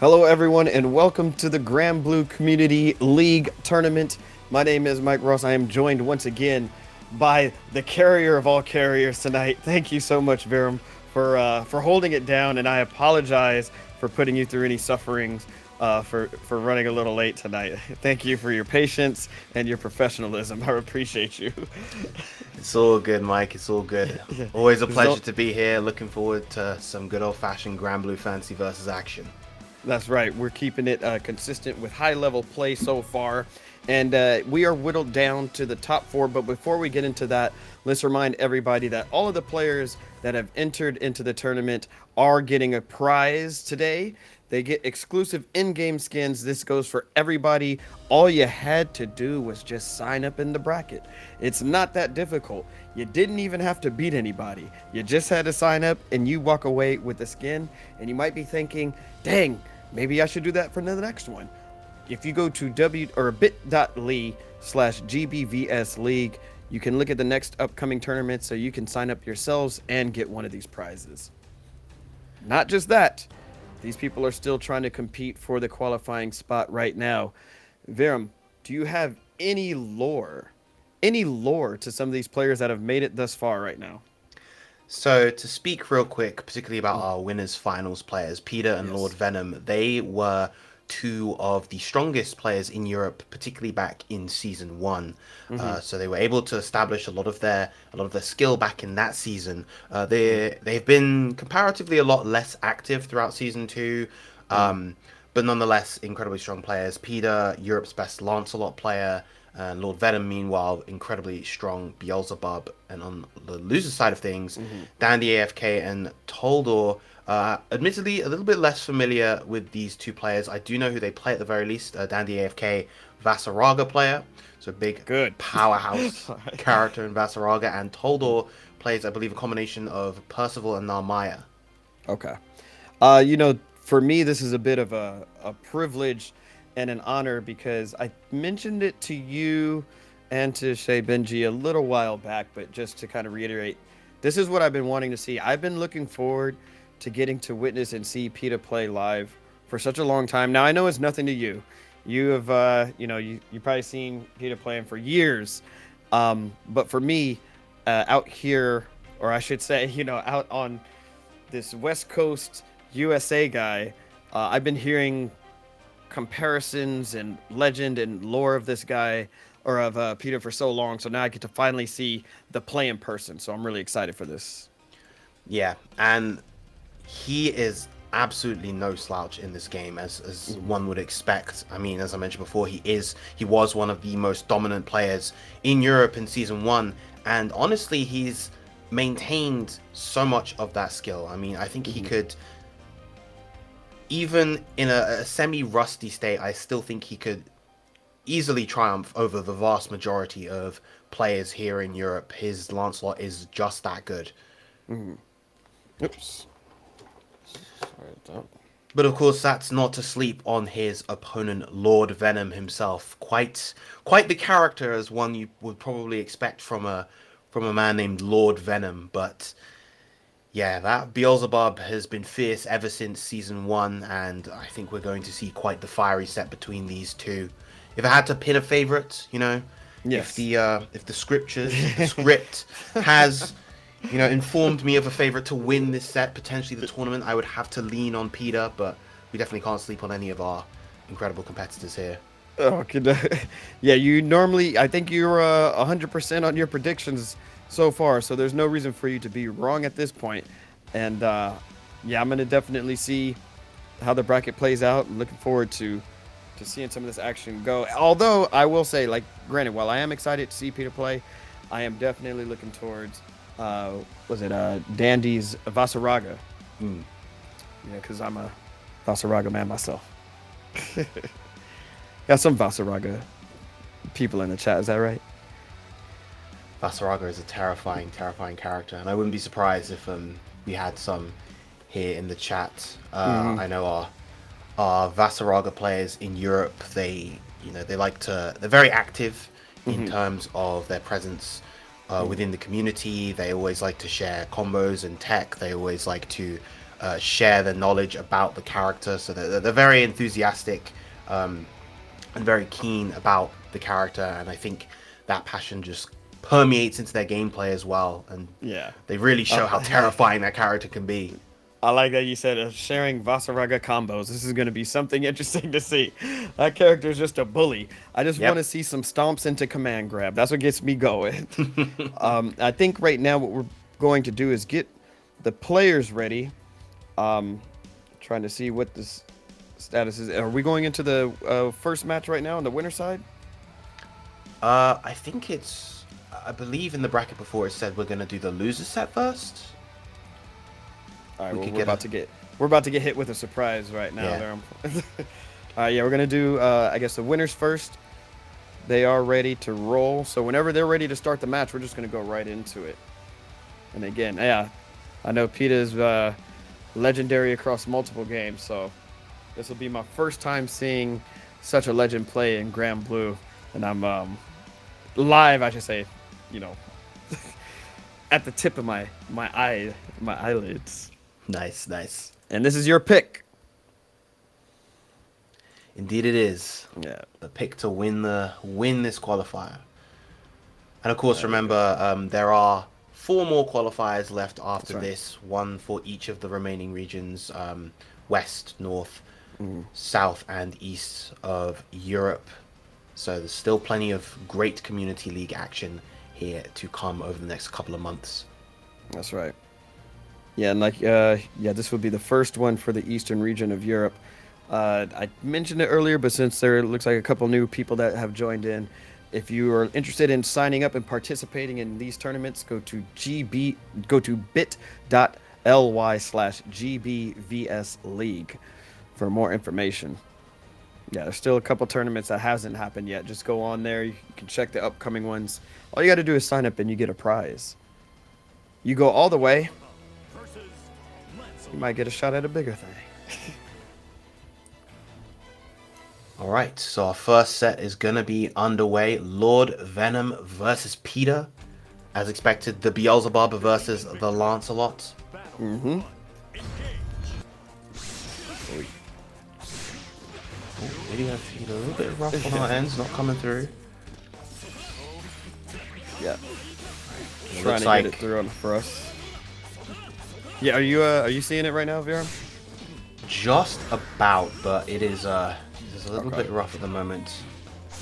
Hello, everyone, and welcome to the Granblue Community League Tournament. My name is Mike Ross. I am joined once again by the carrier of all carriers tonight. Thank you so much, Viram, for holding it down, and I apologize for putting you through any sufferings for running a little late tonight. Thank you for your patience and your professionalism. I appreciate you. It's all good, Mike. It's all good. Always a This is pleasure all, to be here. Looking forward to some good old-fashioned Granblue Fantasy versus action. That's right. We're keeping it consistent with high level play so far. And we are whittled down to the top four. But before we get into that, let's remind everybody that all of the players that have entered into the tournament are getting a prize today. They get exclusive in game skins. This goes for everybody. All you had to do was just sign up in the bracket. It's not that difficult. You didn't even have to beat anybody. You just had to sign up and you walk away with the skin. And you might be thinking, dang, maybe I should do that for the next one. If you go to bit.ly/GBVS League, you can look at the next upcoming tournament so you can sign up yourselves and get one of these prizes. Not just that, these people are still trying to compete for the qualifying spot right now. Viram, do you have any lore to some of these players that have made it thus far right now? So to speak real quick, particularly about our winners finals players, Peter and Lord Yes. Venom, they were two of the strongest players in Europe, particularly back in season one. So they were able to establish a lot of their skill back in that season. They've been comparatively a lot less active throughout season two. But nonetheless, incredibly strong players. Peter, Europe's best Lancelot player, and Lord Venom, meanwhile, incredibly strong Beelzebub. And on the loser side of things, Dandy AFK and Toldor. Admittedly, a little bit less familiar with these two players. I do know who they play at the very least. Dandy AFK, Vasaraga player, so big Good. powerhouse All right. character in Vasaraga. And Toldor plays, I believe, a combination of Percival and Narmaya. Okay. For me, this is a bit of a privilege and an honor because I mentioned it to you and to Shay Benji a little while back, but just to kind of reiterate, this is what I've been wanting to see. I've been looking forward to getting to witness and see PETA play live for such a long time. Now, I know it's nothing to you. You have, you've probably seen PETA playing for years. But for me, out here, or I should say, out on this West Coast USA guy, I've been hearing comparisons and legend and lore of this guy or of Peter for so long. So now I get to finally see the play in person. So I'm really excited for this. Yeah, and he is absolutely no slouch in this game, as one would expect. I mean, as I mentioned before, he was one of the most dominant players in Europe in season one, and honestly, he's maintained so much of that skill. I mean, I think he could, even in a semi-rusty state, I still think he could easily triumph over the vast majority of players here in Europe. His Lancelot is just that good. Oops. Sorry about But of course, that's not to sleep on his opponent, Lord Venom himself. Quite the character, as one you would probably expect from a man named Lord Venom. But yeah, that Beelzebub has been fierce ever since season one, and I think we're going to see quite the fiery set between these two. If I had to pin a favorite, if Yes. the script has informed me of a favorite to win this set, potentially the tournament, I would have to lean on Peter, but we definitely can't sleep on any of our incredible competitors here. Oh, yeah, I think you're 100% on your predictions so far, so there's no reason for you to be wrong at this point. And yeah, I'm gonna definitely see how the bracket plays out. I'm looking forward to seeing some of this action go. Although I will say, like, granted, while I am excited to see Peter play, I am definitely looking towards was it Dandy's Vasaraga? Mm. Yeah, because I'm a Vasaraga man myself. Got some Vasaraga people in the chat. Is that right? Vasaraga is a terrifying, terrifying character, and I wouldn't be surprised if we had some here in the chat. I know our Vasaraga players in Europe, they're very active in terms of their presence within the community. They always like to share combos and tech. They always like to share their knowledge about the character. So they're very enthusiastic and very keen about the character, and I think that passion just permeates into their gameplay as well. And Yeah. they really show how terrifying that character can be. I like that you said sharing Vasaraga combos. This is going to be something interesting to see. That character is just a bully. I just want Yep. to see some stomps into command grab. That's what gets me going. I think right now what we're going to do is get the players ready. Trying to see what this status is. Are we going into the first match right now on the winner side? I think it's. I believe in the bracket before it said we're going to do the loser set first. All right, We well, could we're get about a- to get hit with a surprise right now. Yeah. There. Yeah, we're gonna do I guess the winners first. They are ready to roll, so whenever they're ready to start the match, we're just gonna go right into it. And again, yeah, I know PETA is legendary across multiple games, so this will be my first time seeing such a legend play in Granblue, and I'm live, I should say, you know, at the tip of my eyelids. Nice, nice. And this is your pick. Indeed, it is. Yeah. The pick to win this qualifier. And of course, remember, there are 4 more qualifiers left after right. this. One for each of the remaining regions, west, north, south, and east of Europe. So there's still plenty of great community league action here to come over the next couple of months. That's right. Yeah, and like, yeah, this would be the first one for the eastern region of Europe. I mentioned it earlier, but since there looks like a couple new people that have joined in, if you are interested in signing up and participating in these tournaments, go to bit.ly/GBVS League for more information. Yeah, there's still a couple tournaments that hasn't happened yet. Just go on there. You can check the upcoming ones. All you got to do is sign up and you get a prize. You go all the way, you might get a shot at a bigger thing. All right, so our first set is going to be underway. Lord Venom versus PETA. As expected, the Beelzebub versus the Lancelot. Mm-hmm. We do have PETA a little bit rough on our ends, not coming through. Yeah. It Trying looks to like get it through for us. Yeah, are you seeing it right now, Vera? just about, but it is a little Okay. bit rough at the moment.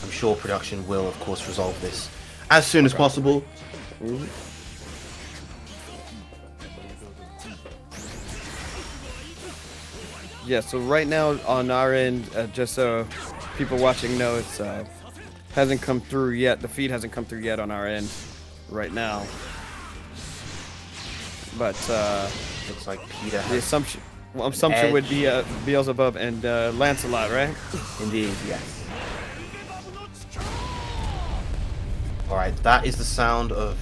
I'm sure production will, of course, resolve this as soon as possible. Mm-hmm. Yeah, so right now on our end, just so people watching know, it's hasn't come through yet. The feed hasn't come through yet on our end right now. But Looks like PETA the has assumption edge. would be Beelzebub and Lancelot, right? indeed, yes. Alright, that is the sound of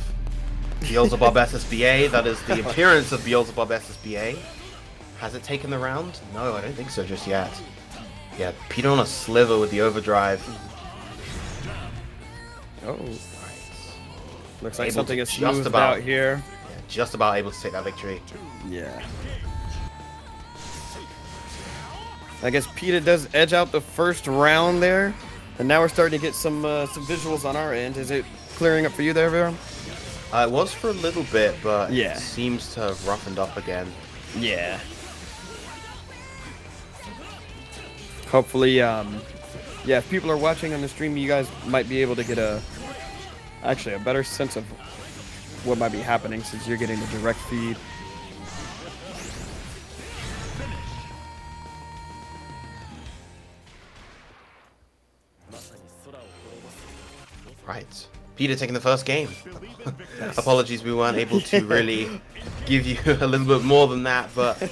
Beelzebub SSBA. That is the appearance of Beelzebub SSBA. Has it taken the round? No, I don't think so just yet. Yeah, PETA on a sliver with the overdrive. Oh, Right. looks like Able something to is just smoothed about- out here. Yeah, just about able to take that victory. Yeah. I guess PETA does edge out the first round there, and now we're starting to get some visuals on our end. Is it clearing up for you there, Vera? It was for a little bit, but Yeah. it seems to have roughened up again. Yeah. Hopefully, yeah, if people are watching on the stream, you guys might be able to get actually a better sense of what might be happening since you're getting the direct feed. Right. PETA taking the first game. Apologies, we weren't able to really give you a little bit more than that, but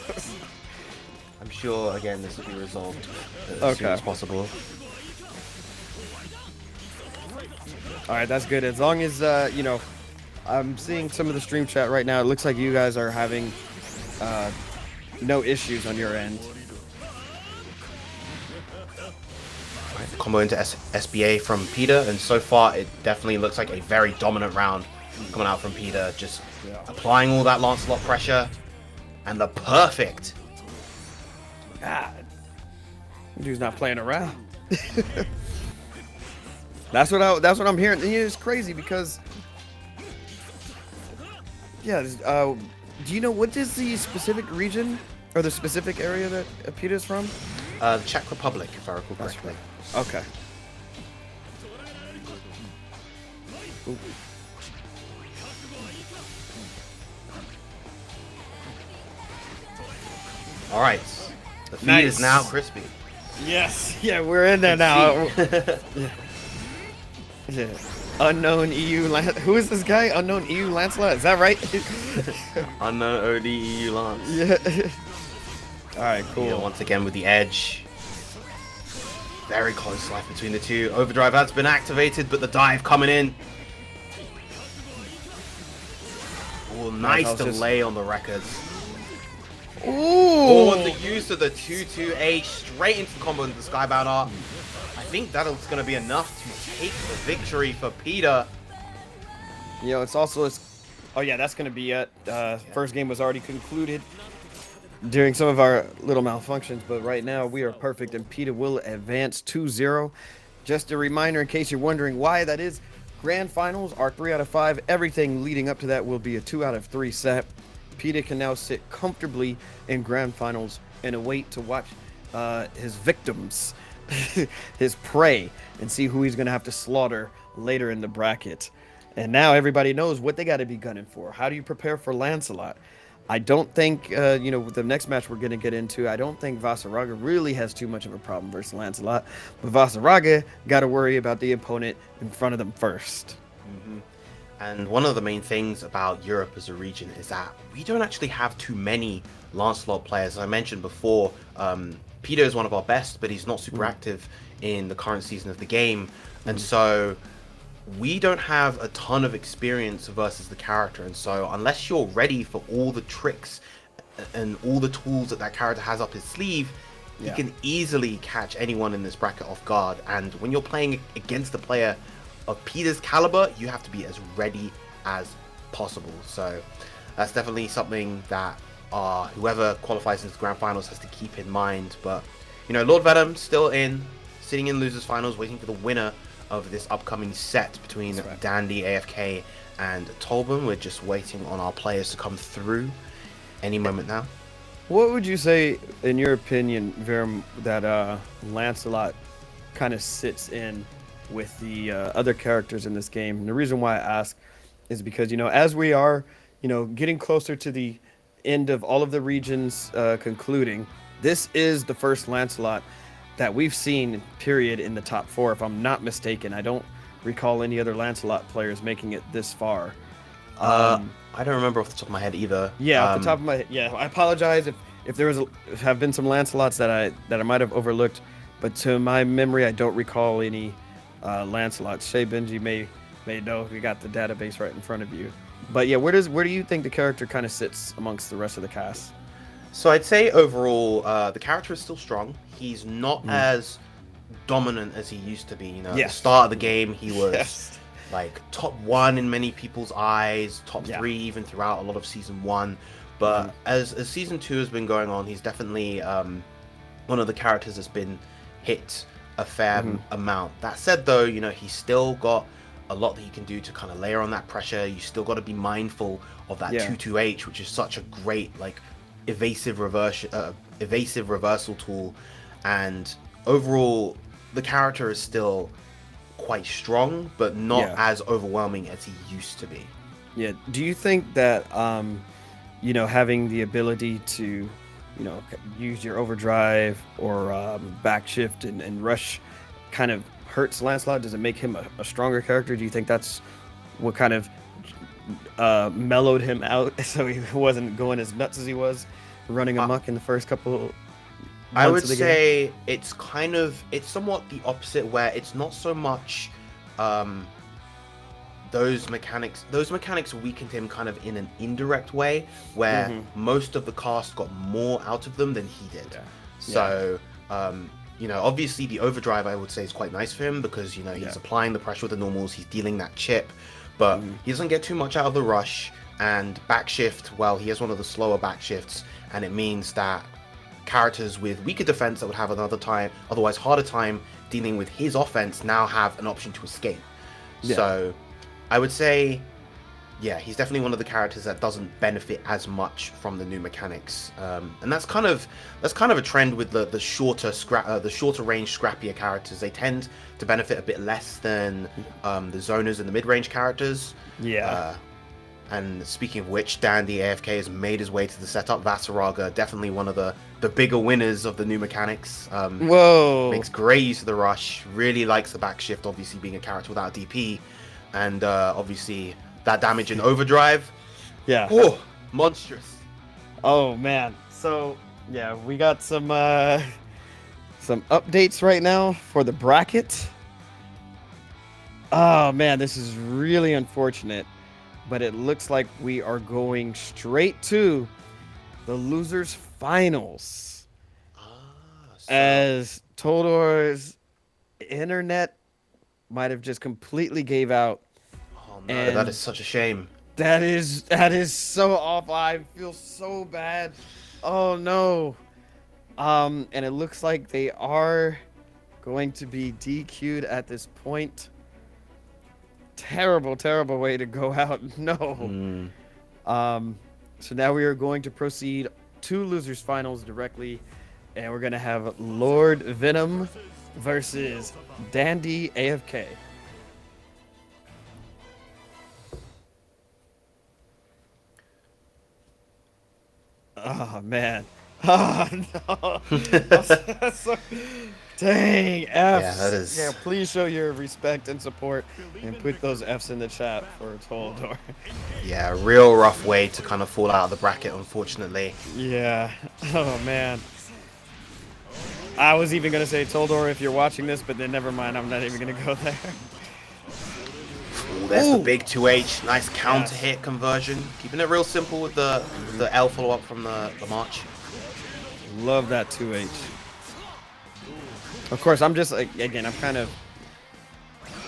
I'm sure, again, this will be resolved as soon Okay. as possible. All right, that's good. As long as, you know, I'm seeing some of the stream chat right now. It looks like you guys are having no issues on your end. Right, combo into SBA from PETA, and so far it definitely looks like a very dominant round coming out from PETA, just applying all that Lancelot pressure. And the perfect. God, dude's not playing around. That's what I'm hearing. And it's crazy because yeah. Do you know what is the specific region or the specific area that Peter is from? The Czech Republic, if I recall That's correctly. right. Okay. Ooh. All right. The feed Nice. is now crispy. Yes. Yeah, we're in there now. Yeah. Yeah. Unknown EU Who is this guy? Unknown EU Lancelot? Is that right? Unknown ODEU Lance. Yeah. All right, cool. Once again with the edge. Very close life between the two. Overdrive has been activated, but the dive coming in. Oh, nice delay on the records. Ooh! Oh, the use of the 2-2-H straight into the combo into the Skybound R. I think that's going to be enough to take the victory for Peter. You know, it's also... Oh, yeah, that's going to be it. First game was already concluded during some of our little malfunctions, but right now we are perfect, and Peter will advance 2-0. Just a reminder, in case you're wondering why that is, Grand Finals are 3 out of 5. Everything leading up to that will be a 2 out of 3 set. Peter can now sit comfortably in Grand Finals and await to watch his victims, his prey, and see who he's going to have to slaughter later in the bracket. And now everybody knows what they got to be gunning for. How do you prepare for Lancelot? I don't think, you know, the next match we're going to get into, I don't think Vasaraga really has too much of a problem versus Lancelot. But Vasaraga got to worry about the opponent in front of them first. Mm-hmm. And one of the main things about Europe as a region is that we don't actually have too many Lancelot players. As I mentioned before, Peter is one of our best, but he's not super active in the current season of the game. And so we don't have a ton of experience versus the character. And so unless you're ready for all the tricks and all the tools that character has up his sleeve, he can easily catch anyone in this bracket off guard. And when you're playing against a player of Peter's caliber, you have to be as ready as possible. So that's definitely something that whoever qualifies into the Grand Finals has to keep in mind. But, you know, Lord Venom still sitting in Losers Finals, waiting for the winner of this upcoming set between Dandy, AFK, and Tolbin. We're just waiting on our players to come through any moment now. What would you say, in your opinion, Verum, that Lancelot kind of sits in with the other characters in this game? And the reason why I ask is because, you know, as we are, you know, getting closer to the end of all of the regions concluding, this is the first Lancelot that we've seen, period, in the top 4, if I'm not mistaken. I don't recall any other Lancelot players making it this far. I don't remember off the top of my head either. Yeah, off the top of my head. Yeah, I apologize if there have been some Lancelots that I might have overlooked, but to my memory, I don't recall any Lancelots. Shay Benji may know if you got the database right in front of you. But yeah, where do you think the character kind of sits amongst the rest of the cast? So I'd say overall, the character is still strong. He's not as dominant as he used to be. You know, at the start of the game, he was like top 1 in many people's eyes, top 3 even throughout a lot of season 1. But as season 2 has been going on, he's definitely one of the characters that's been hit a fair amount. That said, though, you know, he's still got a lot that he can do to kind of layer on that pressure. You still got to be mindful of that 2-2-H, which is such a great like evasive reversal tool. And overall, the character is still quite strong, but not as overwhelming as he used to be. Yeah. Do you think that, you know, having the ability to, you know, use your overdrive or backshift and rush kind of hurts Lancelot? Does it make him a stronger character? Do you think that's what kind of mellowed him out so he wasn't going as nuts as he was running amok in the first couple I would say it's somewhat the opposite, where it's not so much those mechanics weakened him kind of in an indirect way, where most of the cast got more out of them than he did. So you know, obviously the overdrive, I would say, is quite nice for him because, you know, he's applying the pressure with the normals, he's dealing that chip, but he doesn't get too much out of the rush. And backshift, well, he has one of the slower backshifts, and it means that characters with weaker defense that would have otherwise harder time dealing with his offense now have an option to escape. Yeah. So I would say, yeah, he's definitely one of the characters that doesn't benefit as much from the new mechanics, and that's kind of a trend with the shorter range, scrappier characters. They tend to benefit a bit less than the zoners and the mid range characters. Yeah. And speaking of which, Dandy AFK has made his way to the setup. Vasaraga, definitely one of the bigger winners of the new mechanics. Whoa. Makes great use of the rush. Really likes the back shift, obviously being a character without DP. And obviously that damage in overdrive. Yeah. Oh, monstrous. Oh, man. So, yeah, we got some updates right now for the bracket. Oh, man, this is really unfortunate. But it looks like we are going straight to the losers finals. As Toldor's internet might have just completely gave out. Oh no, that is such a shame. That is so awful. I feel so bad. Oh no. And it looks like they are going to be DQ'd at this point. Terrible way to go out. No. So now we are going to proceed to losers finals directly, and we're gonna have Lord Venom versus Dandy AFK. Oh man. Oh no. Dang, F's. Yeah, that is. Yeah, please show your respect and support and put those F's in the chat for Toldor. Yeah, real rough way to kind of fall out of the bracket, unfortunately. Yeah. Oh man. I was even gonna say Toldor if you're watching this, but then never mind. I'm not even gonna go there. Ooh, there's the big 2H. Nice counter hit conversion. Keeping it real simple with the L follow up from the march. Love that 2H. Of course, I'm just like, again, I'm kind of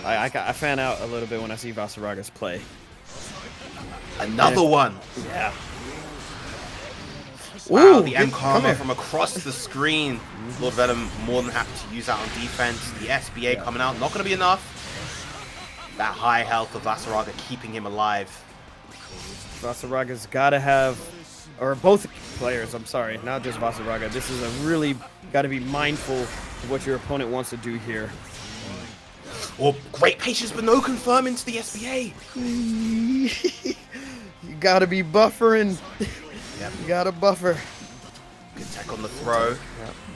I fan out a little bit when I see Vasaraga's play. Another one. Yeah. Wow, Ooh, the M Karma from across the screen. Lord Venom more than happy to use that on defense. The SBA coming out, not going to be enough. That high health of Vasaraga keeping him alive. Vasaraga's got to have, or both players, I'm sorry, not just Vasaraga. This is a really got to be mindful of what your opponent wants to do here. Oh, great patience, but no confirm into the SBA. You got to be buffering. Yep. You got to buffer. Good tech on the throw. Yep.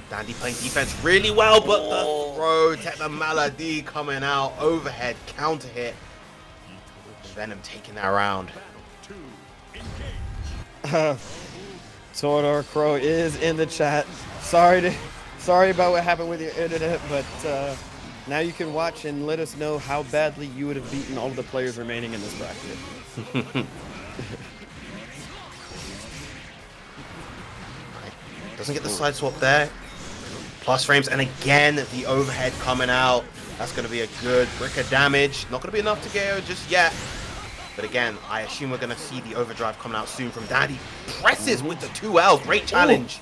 Dandy playing defense really well, but the throw, Techno Malady coming out, overhead, counter hit. Venom taking that round. Toldor Crow is in the chat. Sorry about what happened with your internet, but now you can watch and let us know how badly you would have beaten all of the players remaining in this bracket. Doesn't get the side swap there. Plus frames, and again, the overhead coming out. That's going to be a good brick of damage. Not going to be enough to KO just yet. But again, I assume we're going to see the overdrive coming out soon from Dandy. Presses with the 2L. Great challenge.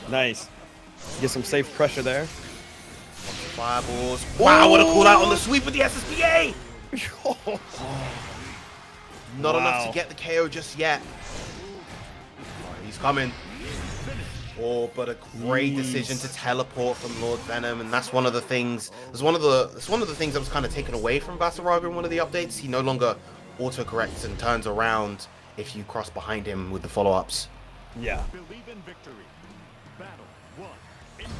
Ooh. Nice. Get some safe pressure there. Fireballs. Wow, what a call out on the sweep with the SSBA. Not enough to get the KO just yet. He's coming. Oh, but a great decision to teleport from Lord Venom, and that's one of the things. It's one of the things that was kind of taken away from Vasaraga in one of the updates. He no longer autocorrects and turns around if you cross behind him with the follow-ups. Yeah. Believe in victory. Battle 1. Engage.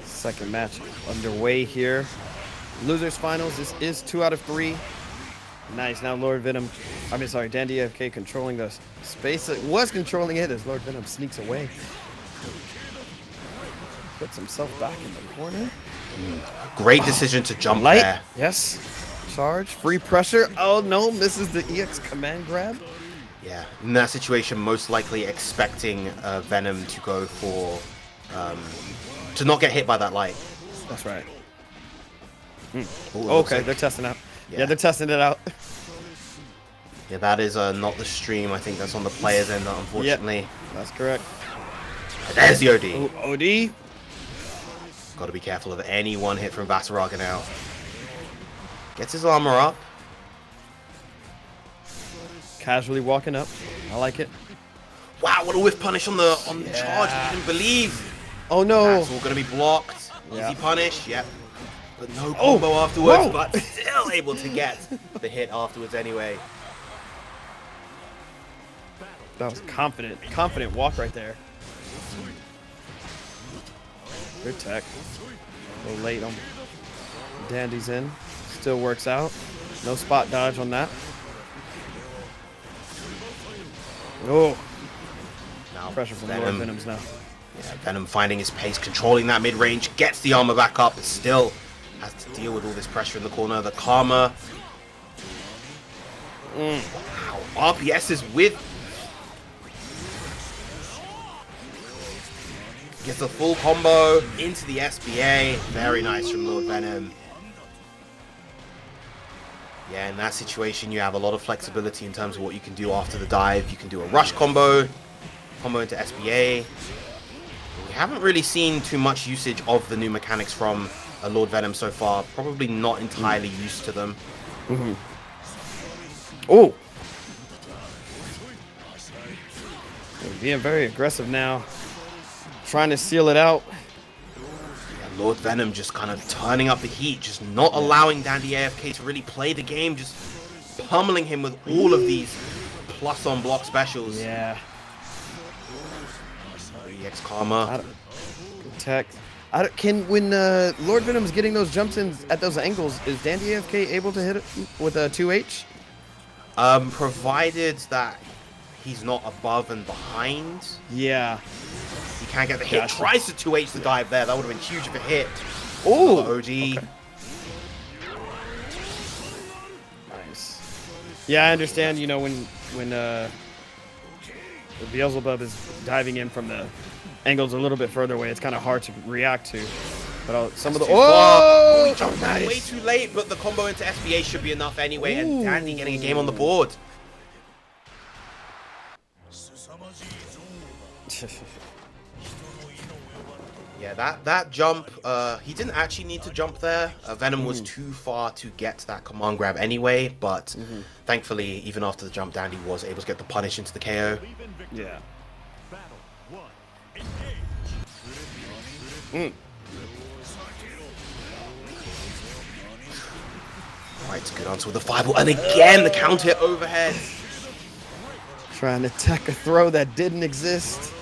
Second match underway here. Losers finals. This is 2 out of 3. Nice. Now Lord Venom, Dandy AFK controlling the space. It was controlling it as Lord Venom sneaks away. Puts himself back in the corner. Great decision to jump Light. there. Yes. Charge. Free pressure. Oh no, misses the EX command grab. Yeah, in that situation, most likely expecting Venom to go for, to not get hit by that light. That's right. Ooh, Okay, they're testing out. Yeah, they're testing it out. Yeah, that is not the stream. I think that's on the player's end, unfortunately. Yep, that's correct. There's the OD. Oh, OD. Got to be careful of any one hit from Vasaraga now. Gets his armor up. Casually walking up. I like it. Wow, what a whiff punish on the Yeah. charge. I didn't believe. Oh no. That's all going to be blocked. Yeah. Easy punish. Yep. But no combo afterwards. Whoa. But still able to get the hit afterwards anyway. That was confident walk right there. Good tech. A little late on Dandy's in. Still works out. No spot dodge on that. Oh, Now pressure from Lord Venoms now. Yeah, Venom finding his pace, controlling that mid-range, gets the armor back up, but still has to deal with all this pressure in the corner. The Karma. Wow, RPS is with. Gets a full combo into the SBA. Very nice from Lord Venom. Yeah, in that situation, you have a lot of flexibility in terms of what you can do after the dive. You can do a rush combo into SBA. We haven't really seen too much usage of the new mechanics from Lord Venom so far. Probably not entirely used to them. Oh, being very aggressive now, trying to seal it out. Yeah, Lord Venom just kind of turning up the heat, just not allowing Dandy AFK to really play the game, just pummeling him with all of these plus on block specials. Yeah. EX Karma. Good tech. When Lord Venom's getting those jumps in at those angles, is Dandy AFK able to hit it with a 2H? Provided that he's not above and behind. Yeah. He can't get the hit. Gotcha. Tries to 2H the dive there. That would have been huge of a hit. Oh. OG. Okay. Nice. Yeah, I understand. You know, when Beelzebub is diving in from the angles a little bit further away, it's kind of hard to react to. But some of the Oh, he jumped nice. way too late, but the combo into SBA should be enough anyway. And Dandy getting a game on the board. Yeah, that jump, he didn't actually need to jump there. Venom was too far to get that command grab anyway, but thankfully, even after the jump, Dandy was able to get the punish into the KO. Yeah. Battle 1. Engage. Right, good answer with the fireball, and again the counter hit overhead. Trying to tech a throw that didn't exist.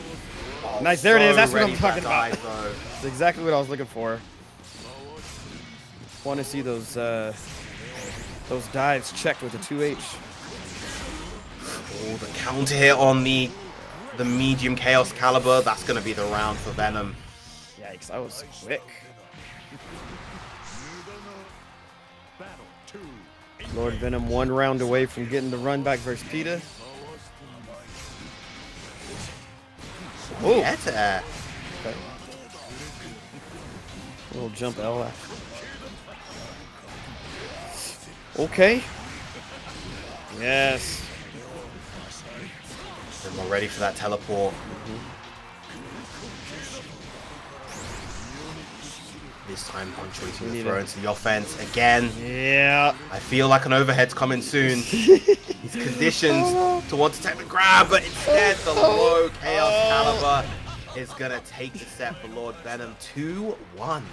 Oh, Nice, there it is. That's what ready I'm for that talking about. dive, though. That's exactly what I was looking for. Want to see those dives checked with a 2H. Oh, the counter hit on the medium Chaos Caliber. That's going to be the round for Venom. Yikes, that was quick. Battle 2. Lord Venom 1 round away from getting the run back versus PETA. Oh, yeah. Okay. Little jump L. Okay. Yes. We're ready for that teleport. This time punctuating the throw into the offense again. Yeah. I feel like an overhead's coming soon. He's conditioned to want to take the grab, but instead the low Chaos Caliber is going to take the set for Lord Venom. 2-1.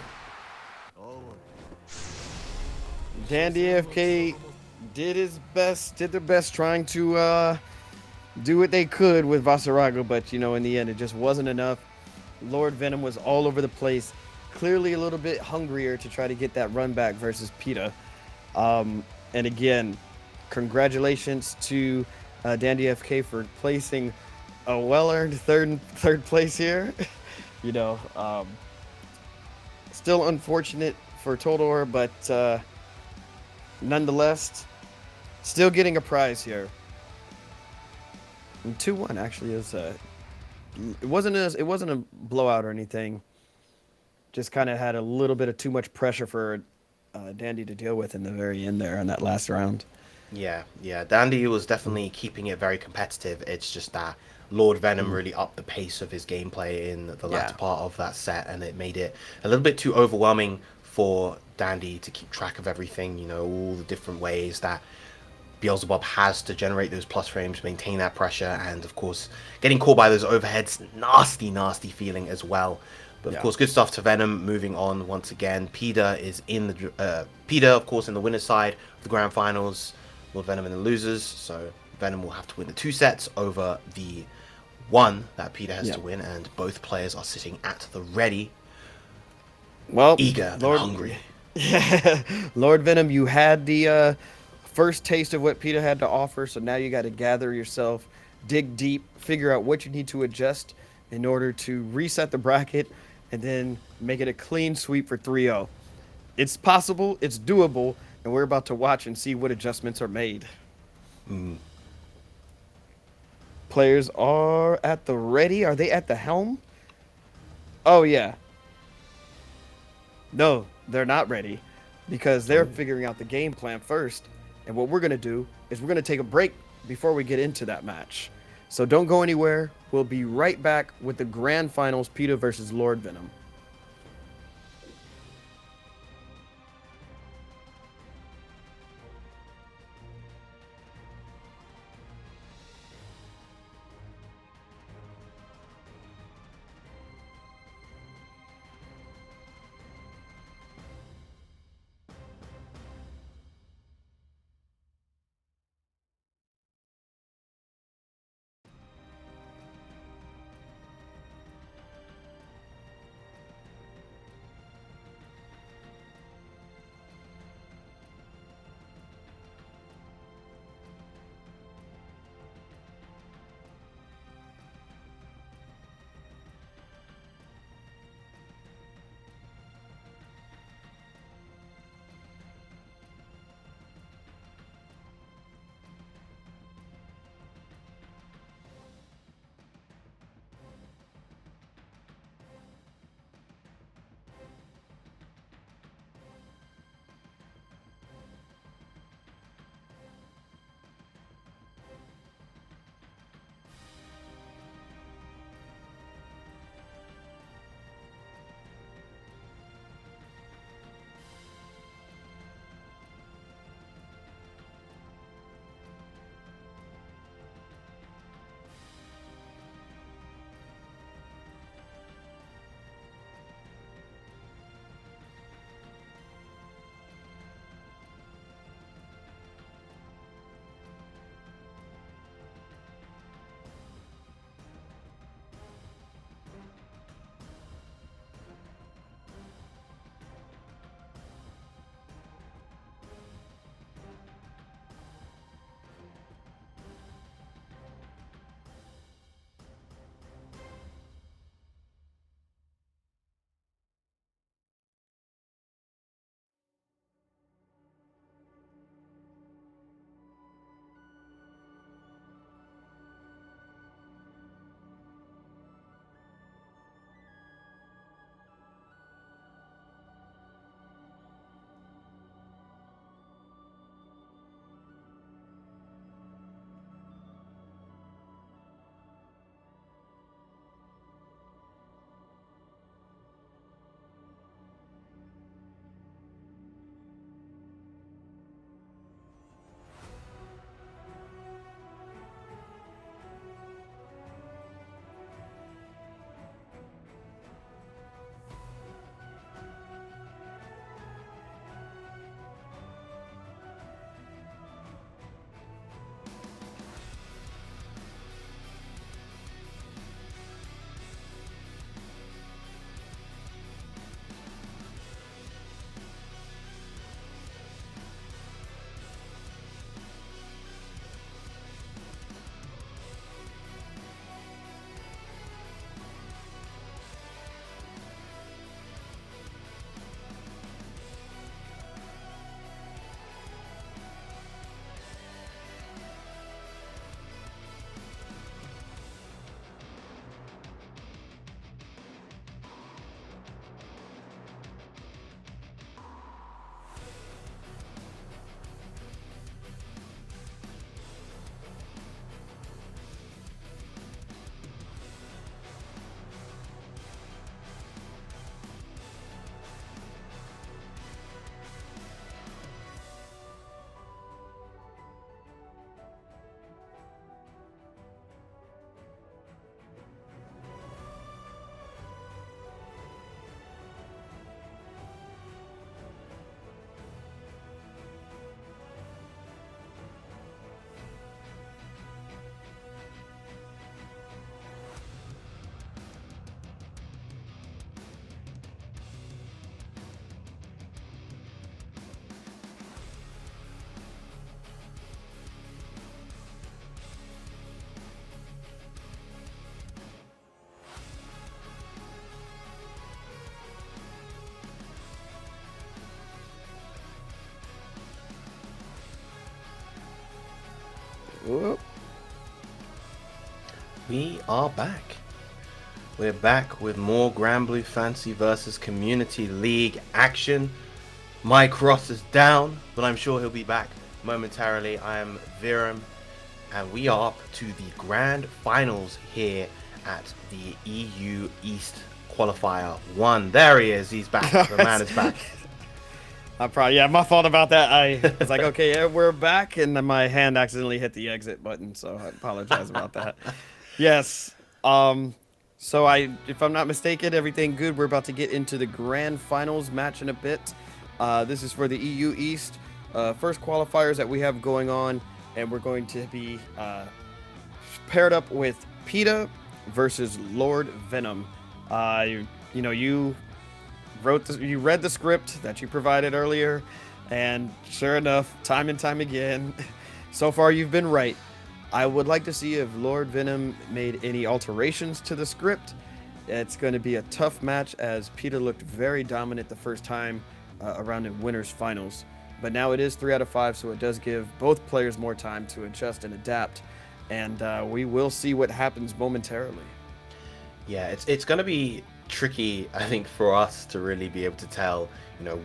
Dandy AFK did their best trying to do what they could with Vasarago, but you know, in the end, it just wasn't enough. Lord Venom was all over the place, clearly a little bit hungrier to try to get that run back versus PETA. And again, congratulations to Dandy AFK for placing a well-earned third place here. You know, still unfortunate for Todor, but nonetheless, still getting a prize here. And 2-1 actually is it wasn't a blowout or anything. Just kind of had a little bit of too much pressure for Dandy to deal with in the very end there on that last round. Yeah. Dandy was definitely keeping it very competitive. It's just that Lord Venom really upped the pace of his gameplay in the latter Yeah. part of that set, and it made it a little bit too overwhelming for Dandy to keep track of everything. You know, all the different ways that Beelzebub has to generate those plus frames, maintain that pressure, and of course, getting caught by those overheads, nasty, nasty feeling as well. But of Yeah. course, good stuff to Venom. Moving on once again, Peter is in the Peter, of course, in the winners' side of the grand finals. Lord Venom in the losers. So Venom will have to win the 2 sets over the one that Peter has Yeah. to win, and both players are sitting at the ready, Well, eager and Lord, hungry. yeah, Lord Venom, you had the first taste of what Peter had to offer, so now you got to gather yourself, dig deep, figure out what you need to adjust in order to reset the bracket, and then make it a clean sweep for 3-0. It's possible, it's doable, and we're about to watch and see what adjustments are made. Players are at the ready. Are they at the helm? Oh, yeah. No, they're not ready because they're Ooh. figuring out the game plan first. And what we're going to do is we're going to take a break before we get into that match. So don't go anywhere. We'll be right back with the grand finals Peter versus Lord Venom. Whoop. We are back. We're back with more Granblue Fantasy versus Community League action. Mike Ross is down, but I'm sure he'll be back momentarily. I am Viram, and we are up to the grand finals here at the EU East Qualifier 1. There he is. He's back. The man is back. Yeah, my fault about that. I was like, okay, yeah, we're back, and then my hand accidentally hit the exit button, so I apologize about that. Yes. So if I'm not mistaken, everything good. We're about to get into the grand finals match in a bit. This is for the EU East first qualifiers that we have going on, and we're going to be paired up with PETA versus Lord Venom. You read the script that you provided earlier, and sure enough, time and time again, so far you've been right. I would like to see if Lord Venom made any alterations to the script. It's going to be a tough match as PETA looked very dominant the first time around in winners finals. But now it is 3 out of 5, so it does give both players more time to adjust and adapt. And we will see what happens momentarily. Yeah, it's going to be tricky, I think, for us to really be able to tell,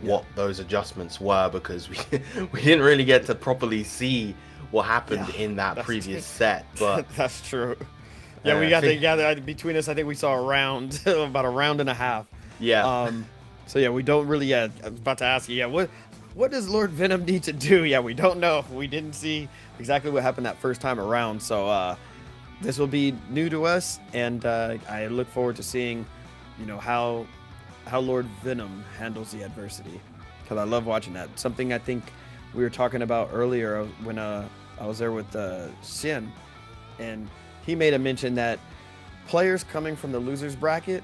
what those adjustments were, because we we didn't really get to properly see what happened in that previous set. But that's true. Yeah, we got together between us. I think we saw a round, about a round and a half. Yeah. So yeah, we don't really. I was about to ask you. Yeah, what does Lord Venom need to do? Yeah, we don't know. We didn't see exactly what happened that first time around. So this will be new to us, and I look forward to seeing, how Lord Venom handles the adversity, because I love watching that. Something I think we were talking about earlier when I was there with Sin, and he made a mention that players coming from the losers bracket,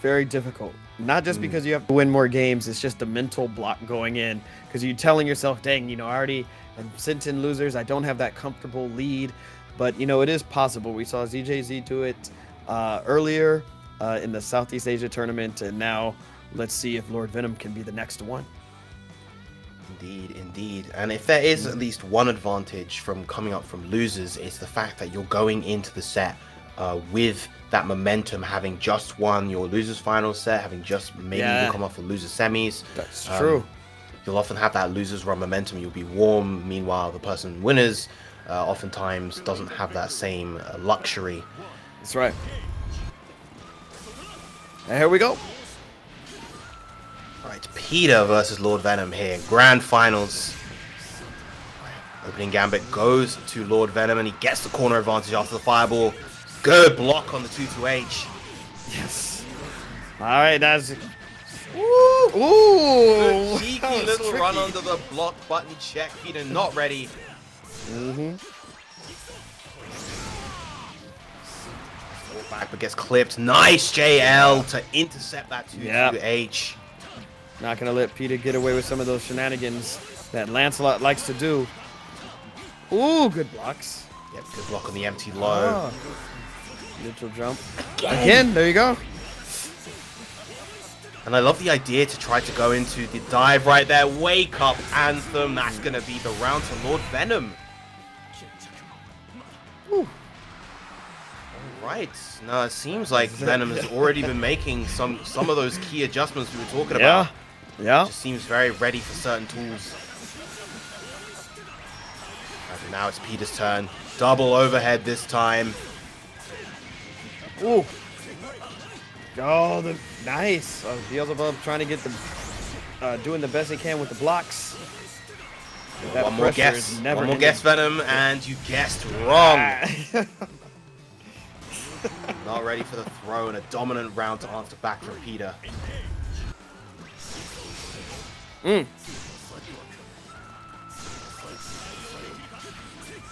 very difficult. Not just because you have to win more games, it's just a mental block going in, because you're telling yourself, dang, I already am sent in losers, I don't have that comfortable lead. But it is possible. We saw ZJZ do it earlier in the Southeast Asia tournament, and now let's see if Lord Venom can be the next one. Indeed. And if there is at least one advantage from coming up from losers, it's the fact that you're going into the set with that momentum, having just won your losers final set, having just maybe even come off the losers semis. That's true. You'll often have that losers run momentum. You'll be warm. Meanwhile, the person winners oftentimes doesn't have that same luxury. That's right. And here we go. Right, PETA versus Lord Venom here. Grand finals. Opening gambit goes to Lord Venom, and he gets the corner advantage after the fireball. Good block on the 2-2H. Yes. All right, that's... Ooh! Cheeky little tricky run under the block button check. PETA not ready. Back, but gets clipped. Nice JL to intercept that 2-2H. Not going to let PETA get away with some of those shenanigans that Lancelot likes to do. Ooh, good blocks. Yep, good block on the empty low. Neutral jump. Again, there you go. And I love the idea to try to go into the dive right there. Wake up anthem. That's going to be the round to Lord Venom. Ooh. Right. Now it seems like Venom has already been making some of those key adjustments we were talking about. Yeah. Just seems very ready for certain tools. Right, now it's PETA's turn. Double overhead this time. Ooh. Oh, nice. Beelzebub trying to get doing the best he can with the blocks. One more guess. One more guess, Venom, and you guessed wrong. Not ready for the throw, and a dominant round to answer back from PETA. There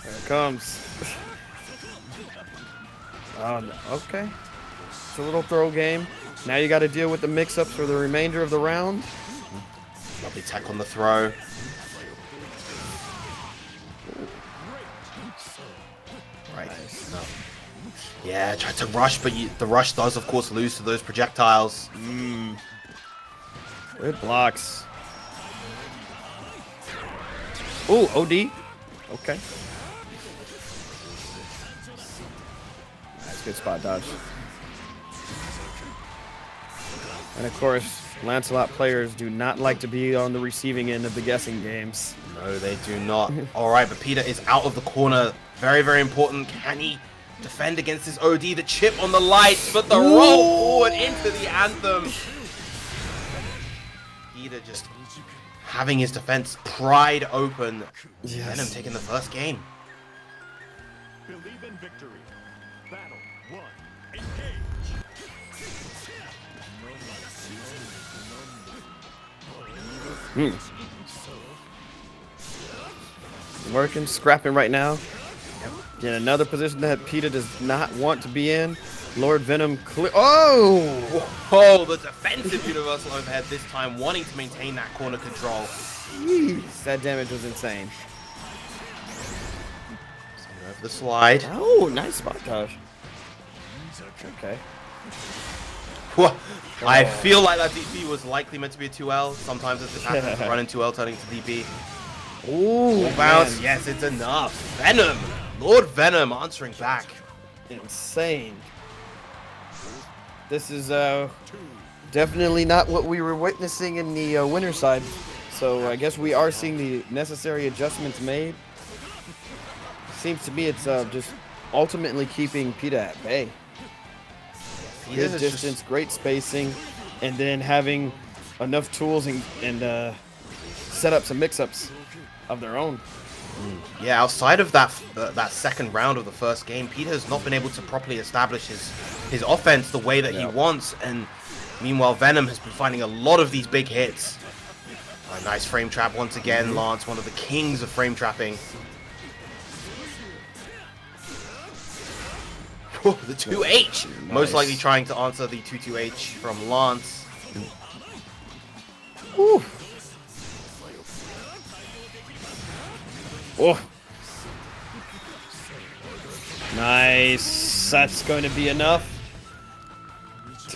it comes. Oh, no. Okay. It's a little throw game. Now you got to deal with the mix-ups for the remainder of the round. Lovely tech on the throw. Right. Nice. No. Yeah, tried to rush, but the rush does, of course, lose to those projectiles. Good blocks. Ooh, OD. Okay. Nice, good spot dodge. And of course, Lancelot players do not like to be on the receiving end of the guessing games. No, they do not. All right, but Peter is out of the corner. Very, very important. Can he defend against this OD? The chip on the lights, but the roll forward into the anthem. Peter just having his defense pried open. Yes. Venom taking the first game. Believe in victory. Battle 1. Engage. Working, scrapping right now. In another position that Peter does not want to be in. Lord Venom clear. Oh! Oh, the defensive universal overhead this time, wanting to maintain that corner control. Jeez, that damage was insane. Sending over the slide. Oh, nice spot dodge. Okay. Whoa. I feel like that DP was likely meant to be a 2L. Sometimes if this happens, run into 2L turning to DP. Ooh, Full bounce. man. Yes, it's enough. Venom. Lord Venom answering back. Insane. This is definitely not what we were witnessing in the winter side. So I guess we are seeing the necessary adjustments made. Seems to me it's just ultimately keeping Peter at bay. Good distance, great spacing, and then having enough tools and setups and mix-ups of their own. Yeah, outside of that that second round of the first game, Peter has not been able to properly establish his offense the way that he wants, and meanwhile Venom has been finding a lot of these big hits. A nice frame trap once again, Lance, one of the kings of frame trapping. Whoa, the 2H! Nice. Most likely trying to answer the 2-2H from Lance. Whew. Oh. Nice. That's going to be enough.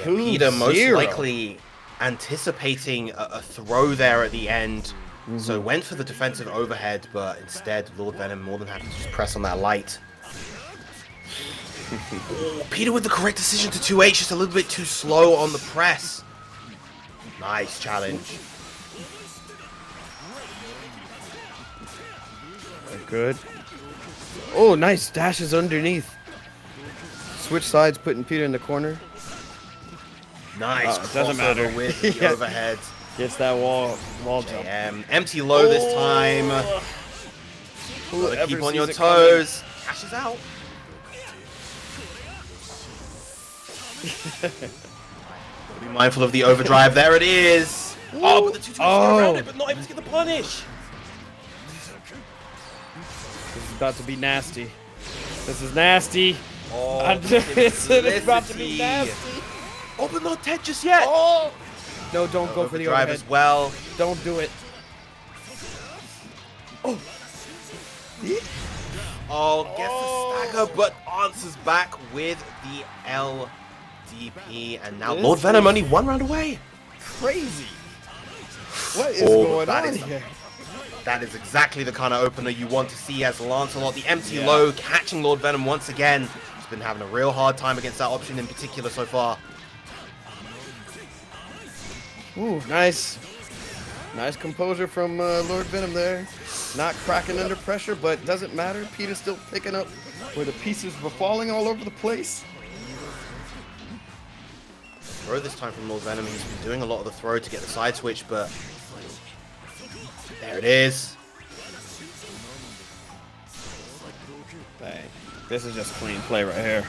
Peter most 2-0. likely anticipating a throw there at the end. So went for the defensive overhead, but instead Lord Venom more than happy to just press on that light. Oh, Peter with the correct decision to 2H, just a little bit too slow on the press. Nice challenge. Good. Oh, nice. Dashes underneath. Switch sides, putting Peter in the corner. Nice. It doesn't matter. With the Yeah. overhead. Gets that wall jump. Empty low this time. Whoever Gotta keep on sees your it coming. toes. Ashes out. Be mindful of the overdrive. There it is. Oh, but the 2-2 around it, but not able to get the punish. This is about to be nasty. This is nasty. Oh, It's about to be simplicity. nasty. Oh, but not dead just yet. Oh! No, don't go for the Overdrive overhead. as well. Don't do it. Oh, gets the stagger, but answers back with the LDP. And now This Lord Venom is only one round away. Crazy. What is Oh, going that on is- here? That is exactly the kind of opener you want to see as Lancelot. The empty Yeah. low catching Lord Venom once again. He's been having a real hard time against that option in particular so far. Ooh, nice. Nice composure from Lord Venom there. Not cracking under pressure, but doesn't matter. Peter's still picking up where the pieces were falling all over the place. Throw this time from Lord Venom. He's been doing a lot of the throw to get the side switch, but there it is. Dang. This is just clean play right here.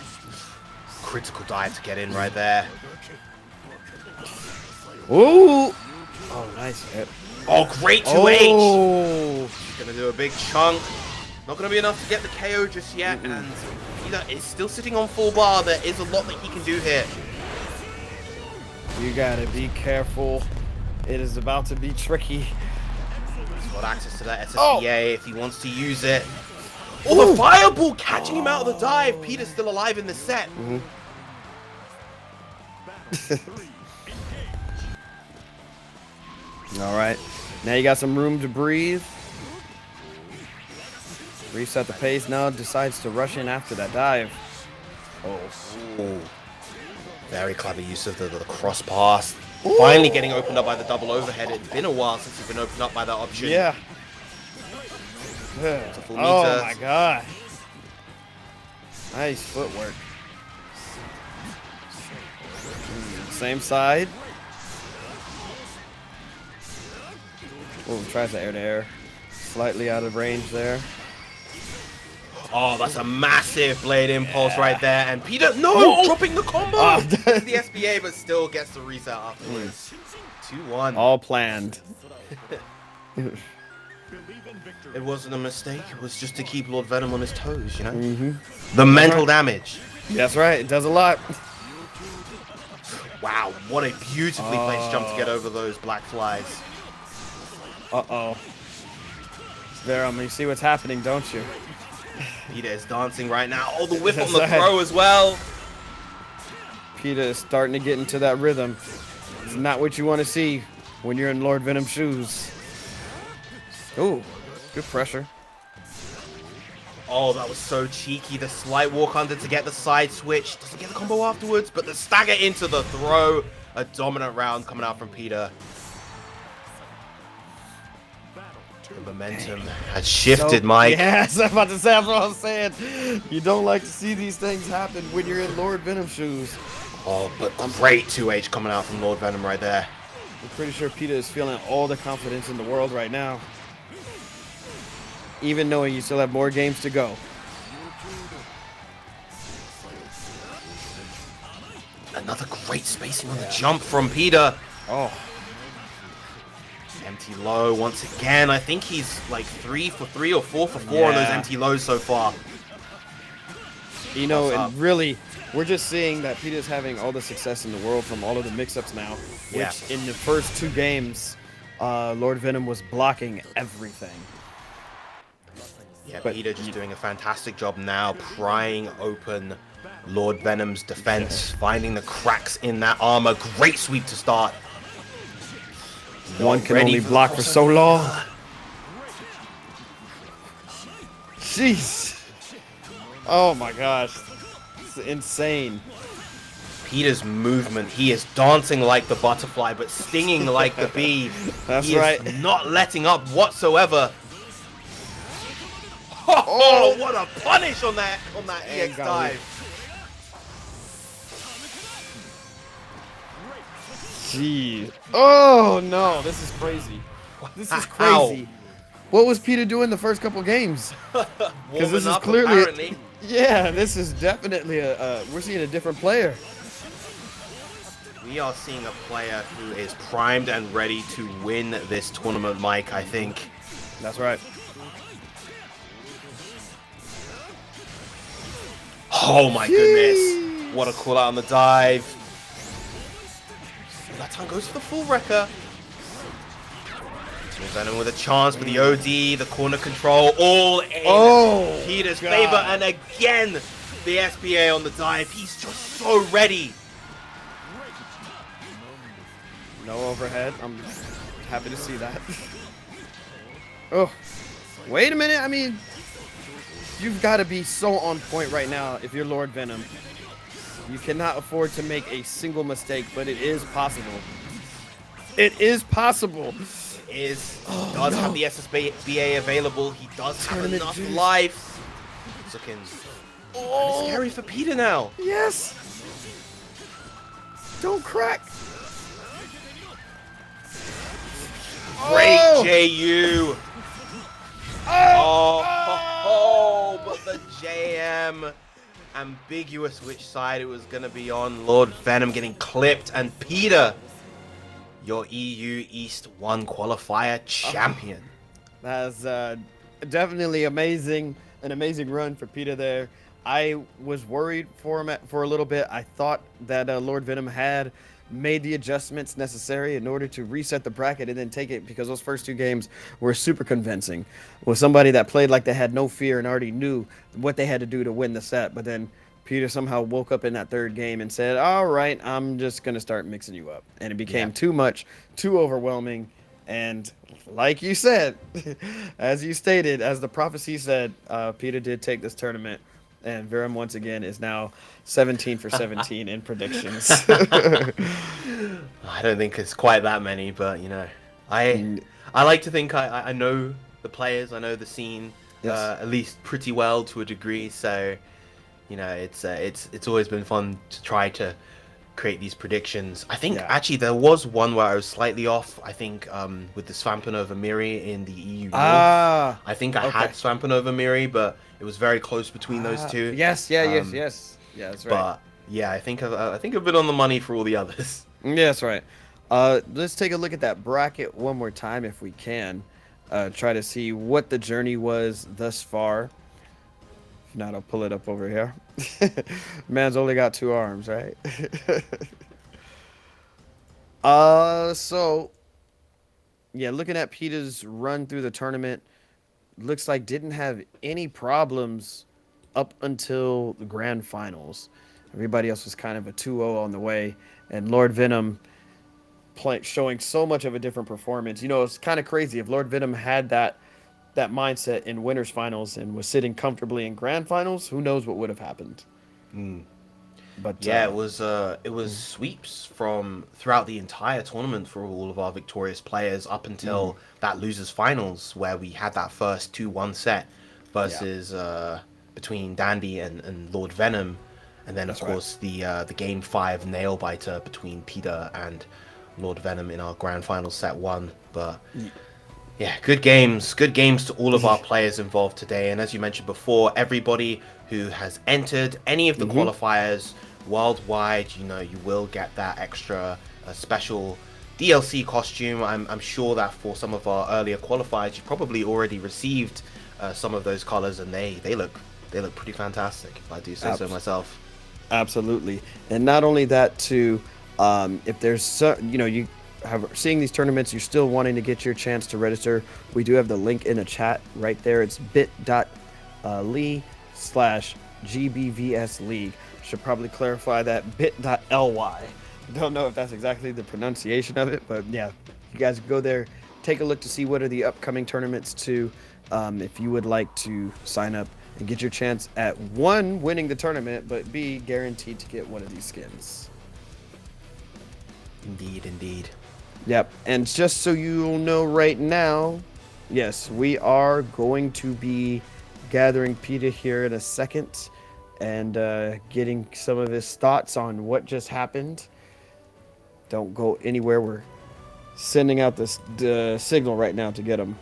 Critical dive to get in right there. Ooh! Oh, nice hit. Oh, great 2H. Oh! Gonna do a big chunk. Not gonna be enough to get the KO just yet, and Peter is still sitting on full bar. There is a lot that he can do here. You gotta be careful. It is about to be tricky. He's got access to that Oh. SSBA if he wants to use it. Oh, the fireball catching him out of the dive. Peter's still alive in the set. All right. Now you got some room to breathe. Reset the pace now, decides to rush in after that dive. Ooh. Very clever use of the cross pass. Finally getting opened up by the double overhead. It's been a while since he's been opened up by that option. Yeah. Full Oh meter. my god. Nice footwork. Same side. Oh, tries the air to air. Slightly out of range there. Oh, that's a massive blade impulse right there. And Peter, no, dropping the combo. The SBA, but still gets the reset afterwards. 2-1. All planned. Believe in victory. It wasn't a mistake. It was just to keep Lord Venom on his toes, you know? The mental damage. That's right. It does a lot. Wow, what a beautifully placed jump to get over those black flies. Uh-oh. Verum, you see what's happening, don't you? Peter is dancing right now. Oh, the whiff on That's the right. throw as well. Peter is starting to get into that rhythm. It's not what you want to see when you're in Lord Venom's shoes. Ooh, good pressure. Oh, that was so cheeky. The slight walk under to get the side switch. Doesn't get the combo afterwards, but the stagger into the throw. A dominant round coming out from Peter. The momentum has shifted, Mike. Yes, I'm about to say, that's what I was saying. You don't like to see these things happen when you're in Lord Venom's shoes. Oh, but great 2H coming out from Lord Venom right there. I'm pretty sure Peter is feeling all the confidence in the world right now. Even knowing you still have more games to go. Another great spacing on the jump from Peter. Oh, Empty low once again. I think he's like 3 for 3 or 4 for 4 on those Yeah. empty lows so far. you know, What's up? and really, we're just seeing that Peter's having all the success in the world from all of the mix-ups now. Yeah. Which in the first 2 games, Lord Venom was blocking everything. Yeah, But Peter just doing a fantastic job now, prying open Lord Venom's defense, finding the cracks in that armor. Great sweep to start. One Not can ready only for the block for crossover. so long. Jeez. Oh my gosh. It's insane. Peter's movement, he is dancing like the butterfly, but stinging like the bee. That's he right. is not letting up whatsoever. Oh, what a punish on that And EX got dive. Jeez. Oh no, this is crazy. This is crazy. What was Peter doing the first couple games? Warming this is up, clearly- apparently. Yeah, this is definitely we're seeing a different player. We are seeing a player who is primed and ready to win this tournament, Mike, I think. That's right. Oh my goodness. What a call out on the dive. That time goes for the full wrecker. Venom with a chance for the OD, the corner control, all in Oh, Peter's God. favor. And again, the SBA on the dive. He's just so ready. No overhead. I'm happy to see that. Oh, wait a minute. I mean, you've got to be so on point right now if you're Lord Venom. You cannot afford to make a single mistake, but it is possible. It is possible. He does have the SSBA available. He does have Tournament enough juice. life. It's looking Oh, scary for Peter now. yes. Don't crack. Great Oh. JU. Oh, but the JM, ambiguous which side it was going to be on. Lord Venom getting clipped, and Peter, your EU East 1 qualifier champion. That's definitely amazing. An amazing run for Peter there. I was worried for him for a little bit. I thought that Lord Venom had made the adjustments necessary in order to reset the bracket and then take it, because those first 2 games were super convincing with somebody that played like they had no fear and already knew what they had to do to win the set. But then Peter somehow woke up in that 3rd game and said, all right, I'm just going to start mixing you up. And it became too much, too overwhelming. And like you said, as you stated, as the prophecy said, Peter did take this tournament. And Virum once again is now 17 for 17 in predictions. I don't think it's quite that many, but I Mm, I like to think I know the players, I know the scene yes. at least pretty well to a degree. So it's always been fun to try to create these predictions. I think Yeah. actually there was one where I was slightly off. I think with the Svampanova Miri in the EU North, Ah, I think I had okay. Svampanova Miri, but it was very close between those two. Yes, yeah, yes, Um, yes. Yeah, that's right. but yeah, I think I've been on the money for all the others. Yeah, that's right. Let's take a look at that bracket one more time if we can. Try to see what the journey was thus far. If not, I'll pull it up over here. Man's only got two arms, right? So yeah, looking at Peter's run through the tournament, looks like didn't have any problems up until the grand finals. Everybody else was kind of a 2-0 on the way, and Lord Venom showing so much of a different performance. It's kind of crazy if Lord Venom had that mindset in winners finals and was sitting comfortably in grand finals. Who knows what would have happened? Mm. But Yeah, it was sweeps from throughout the entire tournament for all of our victorious players up until that losers finals where we had that first 2-1 set yeah, versus between Dandy and Lord Venom, and then of that's right. course the game 5 nail biter between Peter and Lord Venom in our grand final set 1. But yeah, good games to all of our players involved today. And as you mentioned before, everybody who has entered any of the Mm-hmm. qualifiers worldwide, you will get that extra special DLC costume. I'm sure that for some of our earlier qualifiers, you've probably already received some of those colors, and they look pretty fantastic, if I do say so myself. Absolutely. And not only that, too, if there's, you have seeing these tournaments, you're still wanting to get your chance to register, we do have the link in the chat right there. It's bit.ly/GBVS League. Should probably clarify that bit.ly. Don't know if that's exactly the pronunciation of it, but yeah, you guys go there, take a look to see what are the upcoming tournaments too. If you would like to sign up and get your chance at one, winning the tournament, but B, guaranteed to get one of these skins. Indeed, indeed. Yep, and just so you'll know right now, yes, we are going to be gathering Peter here in a second and getting some of his thoughts on what just happened. Don't go anywhere. We're sending out the signal right now to get him.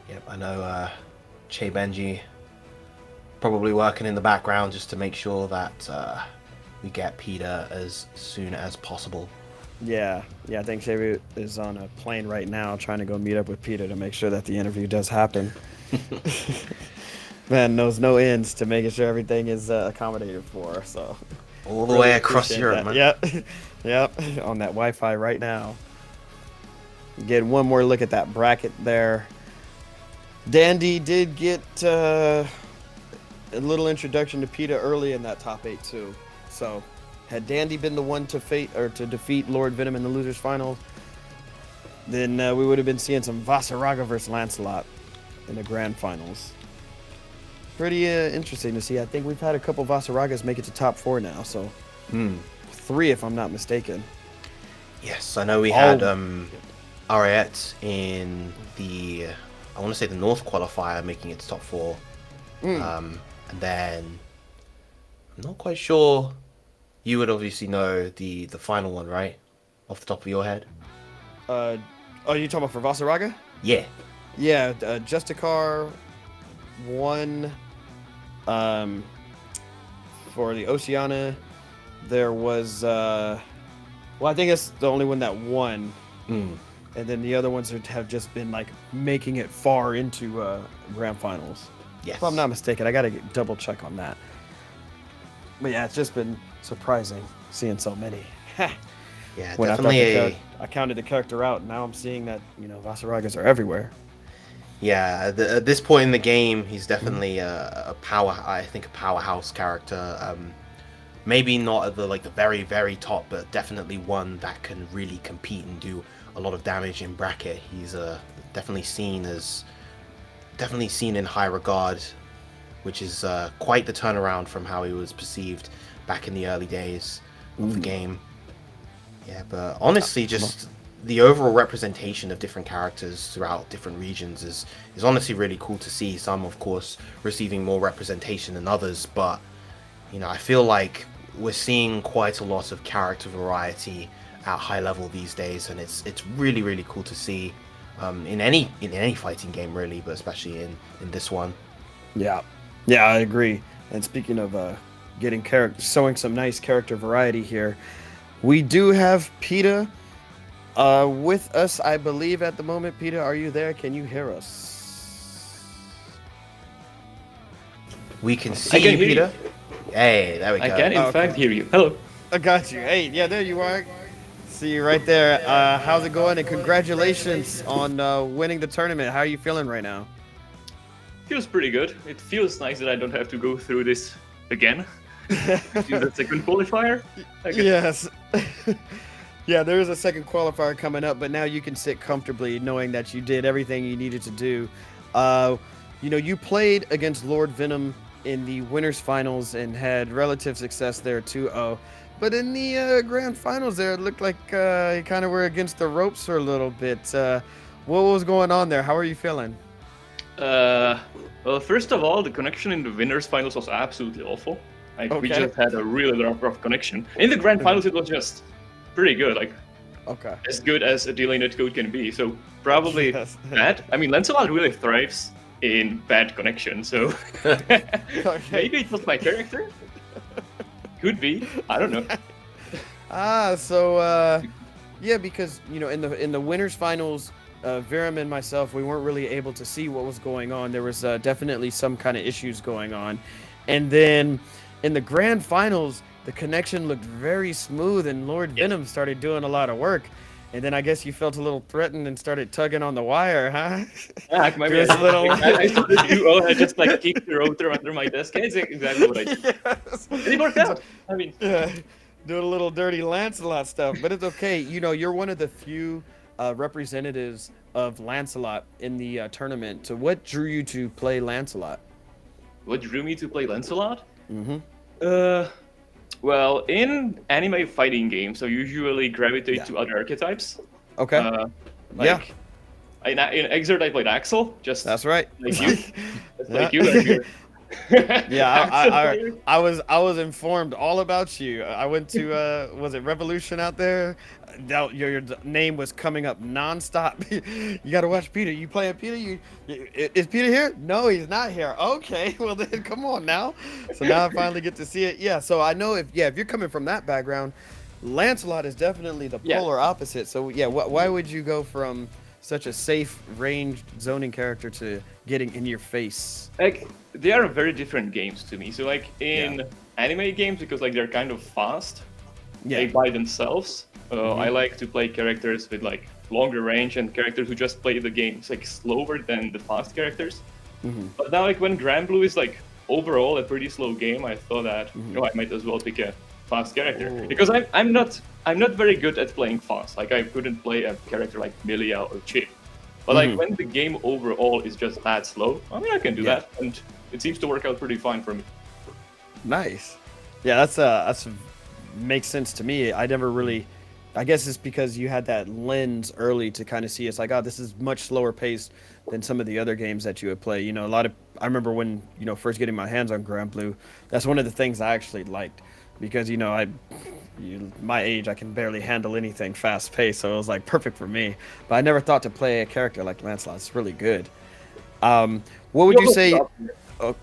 Yep, I know Che Benji probably working in the background just to make sure that we get Peter as soon as possible. Yeah, I think Xavier is on a plane right now trying to go meet up with Peter to make sure that the interview does happen. Man knows no ends to making sure everything is accommodated for. So All the really way across appreciate Europe, that. man. Yep, yep, on that Wi-Fi right now. Getting one more look at that bracket there. Dandy did get a little introduction to Peter early in that top 8 too. So had Dandy been the one to defeat Lord Venom in the losers final, then we would have been seeing some Vasaraga versus Lancelot in the grand finals. Pretty interesting to see. I think we've had a couple Vasaragas make it to top 4 now, so 3 if I'm not mistaken. Yes, I know we Oh. had Ariette in I want to say the North qualifier making it to top 4. And then I'm not quite sure. You would obviously know the final one, right? Off the top of your head. Oh, you talking about for Vasaraga? Yeah. Yeah, Justicar won. For the Oceania, there was. Well, I think it's the only one that won, and then the other ones have just been like making it far into grand finals. Yes. If I'm not mistaken, I gotta double check on that. But yeah, it's just been surprising seeing so many. Yeah, When definitely. I counted the character out, now I'm seeing that Vasaragas are everywhere. Yeah, at this point in the game, he's definitely a power. I think a powerhouse character. Maybe not at the very very top, but definitely one that can really compete and do a lot of damage in bracket. He's definitely seen in high regard which is quite the turnaround from how he was perceived back in the early days of the game. Yeah, but honestly, just the overall representation of different characters throughout different regions is honestly really cool to see. Some, of course, receiving more representation than others, but I feel like we're seeing quite a lot of character variety at high level these days, and it's really really cool to see in any fighting game really, but especially in this one. Yeah, yeah, I agree. And speaking of getting showing some nice character variety here, we do have PETA with us, I believe, at the moment. PETA, are you there? Can you hear us? We can see can you, hear Peter. Hey, there we go. I can, in fact, hear you. Hello. I got you. Hey, yeah, there you are. See you right there. How's it going? And congratulations on winning the tournament. How are you feeling right now? Feels pretty good. It feels nice that I don't have to go through this again. The second qualifier. I guess. Yes. Yeah, there is a second qualifier coming up, but now you can sit comfortably knowing that you did everything you needed to do. You played against Lord Venom in the winners finals and had relative success there 2-0. But in the grand finals there, it looked like you kind of were against the ropes for a little bit. What was going on there? How are you feeling? Well, first of all, the connection in the winners finals was absolutely awful. We Okay. just had a really rough connection. In the grand finals, it was just pretty good, Okay. as good as a delay netcode can be. So probably Yes. bad. I mean, Lancelot really thrives in bad connection, so maybe it was my character. Could be. I don't know. Yeah, because in the winners finals, Viram and myself, we weren't really able to see what was going on. There was definitely some kind of issues going on, and then in the grand finals, the connection looked very smooth, and Lord Venom started doing a lot of work. And then I guess you felt a little threatened and started tugging on the wire, huh? Yeah, maybe I saw the 2-0 and I just kicked the rotor under my desk. It's exactly what I did. Yes. And it worked out. I mean, Yeah, doing a little dirty Lancelot stuff, but it's okay. You're one of the few representatives of Lancelot in the tournament. So what drew you to play Lancelot? what drew me to play Lancelot? Mm-hmm. Well, in anime fighting games, I usually gravitate Yeah. to other archetypes. Okay. Yeah. In Exert, I played Axel, just That's right. like you. Just Yeah. like you. Yeah, I was informed all about you. I went to was it Revolution out there? Your name was coming up nonstop. You got to watch Peter. You playing Peter? Is Peter here? No, he's not here. Okay, well then come on now. So now I finally get to see it. Yeah, so I know if you're coming from that background, Lancelot is definitely the polar opposite. So yeah, why would you go from such a safe ranged zoning character to getting in your face? They are very different games to me. So in anime games, because they're kind of fast, by themselves. I like to play characters with longer range and characters who just play the games slower than the fast characters. But now when Granblue is overall a pretty slow game, I thought that I might as well pick a fast character because I'm not very good at playing fast. I couldn't play a character like Milia or Chip. But when the game overall is just that slow, I mean I can do that, and it seems to work out pretty fine for me. Nice. Yeah, that's makes sense to me. I never really. I guess it's because you had that lens early to kind of see it's this is much slower paced than some of the other games that you would play. I remember when first getting my hands on Granblue, that's one of the things I actually liked because my age, I can barely handle anything fast paced, so it was perfect for me. But I never thought to play a character like Lancelot. It's really good. What would you say? What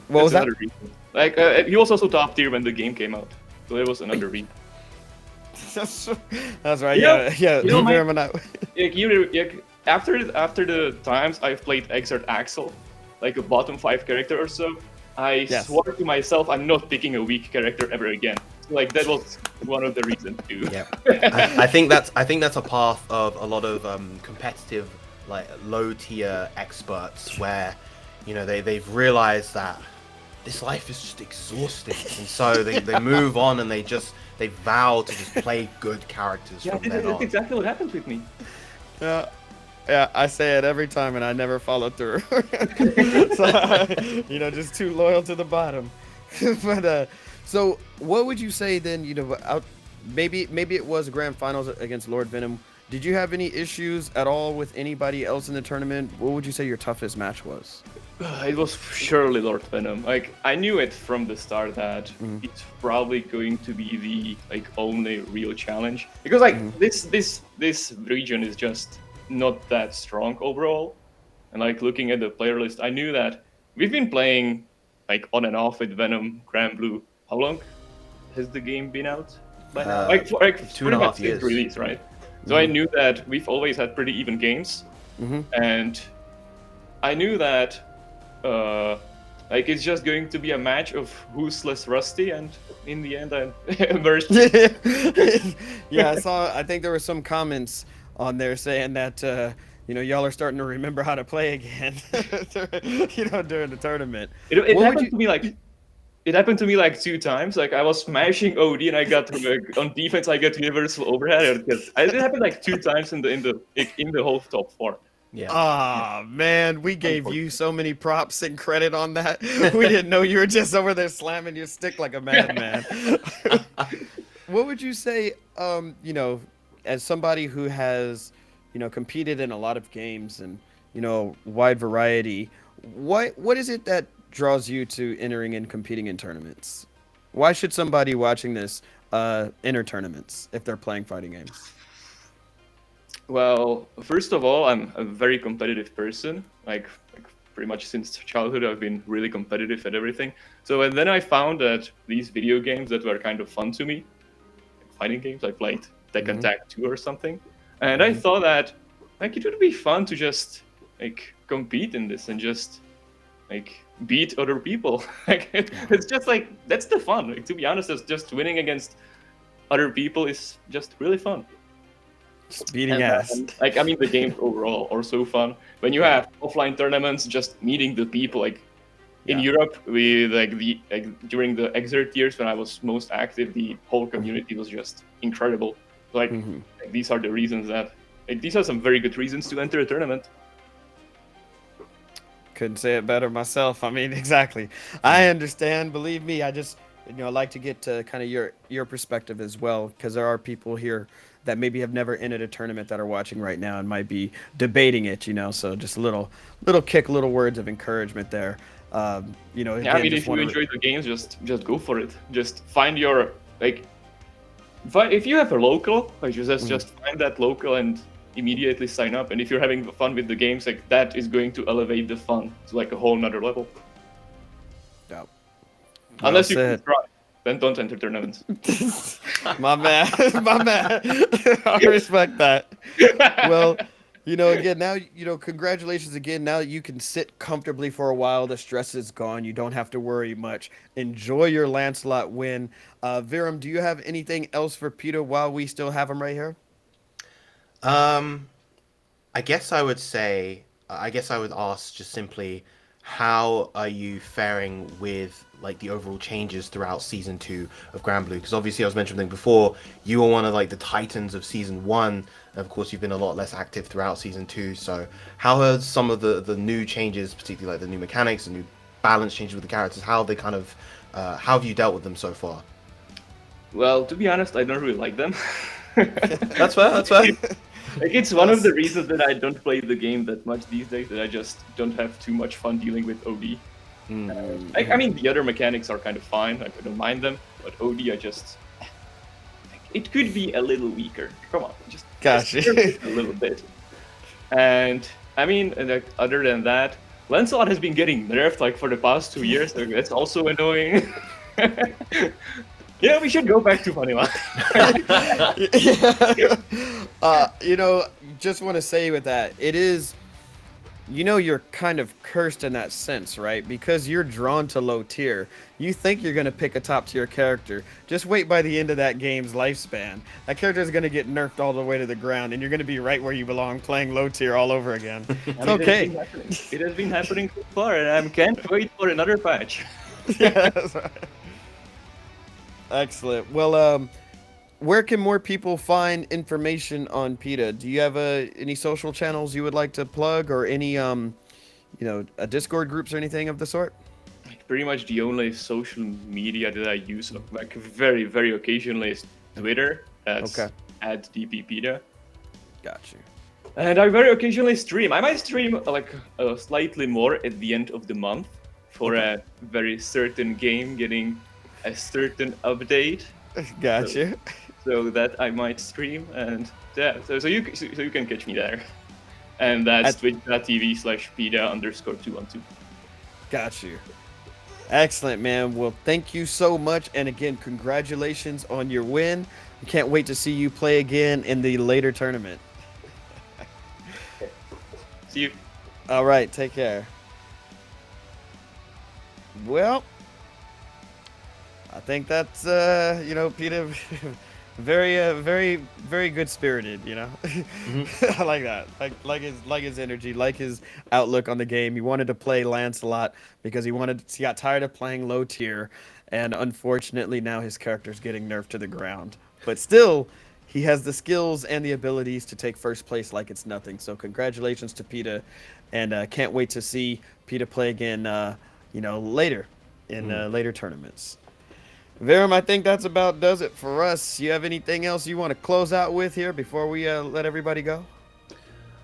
was that? He was also top tier when the game came out, so it was another reason. That's right. Yeah. After the times I've played Exert Axel, a bottom 5 character or so, I swore to myself I'm not picking a weak character ever again. That was one of the reasons too. Yeah, I think that's a path of a lot of competitive low tier experts where they've realized that this life is just exhausting, and so they move on and they vow to just play good characters from then on. That's exactly what happened with me. Yeah, I say it every time, and I never follow through. So, just too loyal to the bottom. But so what would you say then? Maybe it was grand finals against Lord Venom. Did you have any issues at all with anybody else in the tournament? What would you say your toughest match was? It was surely Lord Venom. Like I knew it from the start that it's probably going to be the only real challenge because this region is just not that strong overall. And looking at the player list, I knew that we've been playing on and off with Venom, Granblue. How long has the game been out? By now? For 2.5 years. Release, right? So I knew that we've always had pretty even games, and I knew that it's just going to be a match of who's less rusty, and in the end, I emerged. Yeah, I think there were some comments on there saying that y'all are starting to remember how to play again. During the tournament. It happened to me It happened to me 2 times. I was smashing OD and I got on defense. I got universal overhead. It happened 2 times in the whole top 4. Yeah. Ah, man, we gave you so many props and credit on that. We didn't know you were just over there slamming your stick like a madman. What would you say, as somebody who has, competed in a lot of games and, wide variety, what is it that draws you to entering and competing in tournaments? Why should somebody watching this enter tournaments if they're playing fighting games? Well, first of all, I'm a very competitive person. Pretty much since childhood, I've been really competitive at everything. So and then I found that these video games that were kind of fun to me, fighting games, I played Tekken Tag 2 or something, and I thought that it would be fun to just compete in this and just beat other people. It's just that's the fun. To be honest, it's just winning against other people is just really fun. Just beating ass. The games overall are so fun. When you have offline tournaments, just meeting the people. In Europe, we during the Exert years when I was most active, the whole community was just incredible. These are the reasons that these are some very good reasons to enter a tournament. Couldn't say it better myself. Exactly. I understand. Believe me, I just like to get to kind of your perspective as well, because there are people here that maybe have never entered a tournament that are watching right now and might be debating it. So just a little words of encouragement there. Again, if you enjoy the games, just go for it. Just find your if you have a local, just find that local and immediately sign up. And if you're having fun with the games, that is going to elevate the fun to a whole nother level. Yeah. Unless you can try, then don't enter tournaments. my man. I respect that. Well, again, now, congratulations again. Now that you can sit comfortably for a while, the stress is gone. You don't have to worry much. Enjoy your Lancelot win. Viram, do you have anything else for Peter while we still have him right here? I guess I would ask just simply, how are you faring with the overall changes throughout season 2 of Granblue? Because obviously, I was mentioning before, you were one of the titans of season 1. And of course, you've been a lot less active throughout season 2. So how are some of the new changes, particularly the new mechanics, the new balance changes with the characters, how they kind of how have you dealt with them so far? Well, to be honest, I don't really like them. That's fair. It's one of the reasons that I don't play the game that much these days, that I just don't have too much fun dealing with OD. The other mechanics are kind of fine. I don't mind them, but OD, it could be a little weaker. Come on, just a little bit. And other than that, Lancelot has been getting nerfed for the past 2 years. So that's also annoying. We should go back to Vanilla. Just want to say with that, it is, you're kind of cursed in that sense, right? Because you're drawn to low tier. You think you're going to pick a top tier character. Just wait by the end of that game's lifespan. That character is going to get nerfed all the way to the ground, and you're going to be right where you belong, playing low tier all over again. It's okay. It has been happening so far, and I can't wait for another patch. Yeah, that's right. Excellent. Well, where can more people find information on PETA? Do you have any social channels you would like to plug, or any Discord groups or anything of the sort? Like, pretty much the only social media that I use, like very, very occasionally, is Twitter. That's Okay. at DPPETA. Got you. And I very occasionally stream. I might stream like slightly more at the end of the month for a very certain game getting a certain update. Got you. So that I might stream, and yeah, so you can catch me there. And that's twitch.tv/PETA_212. Got you. Excellent, man. Well, thank you so much. And again, congratulations on your win. We can't wait to see you play again in the later tournament. See you. All right. Take care. Well, I think that's, Peter, very, very good spirited, I like that. Like his energy, like his outlook on the game. He wanted to play Lancelot because he got tired of playing low tier, and unfortunately now his character's getting nerfed to the ground. But still, he has the skills and the abilities to take first place like it's nothing. So congratulations to PETA, and can't wait to see PETA play again, later in later tournaments. Verum, I think that's about does it for us. You have anything else you want to close out with here before we let everybody go?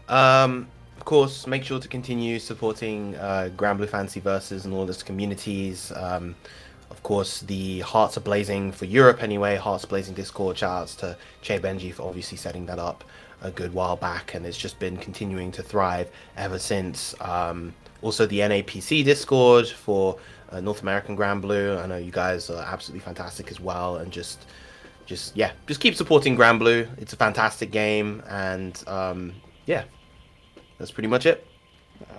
Of course, make sure to continue supporting Granblue Fantasy Versus and all its communities. Of course, the Hearts Are Blazing for Europe anyway. Hearts Are Blazing Discord. Shoutouts to Che Benji for obviously setting that up a good while back, and it's just been continuing to thrive ever since. Also, the NAPC Discord for North American Granblue. I know you guys are absolutely fantastic as well, and just keep supporting Granblue. It's a fantastic game, and that's pretty much it.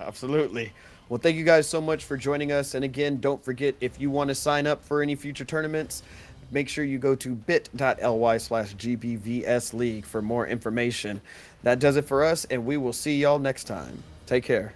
Absolutely. Well, thank you guys so much for joining us. And again, don't forget, if you want to sign up for any future tournaments, make sure you go to bit.ly/GBVS League for more information. That does it for us, and we will see y'all next time. Take care.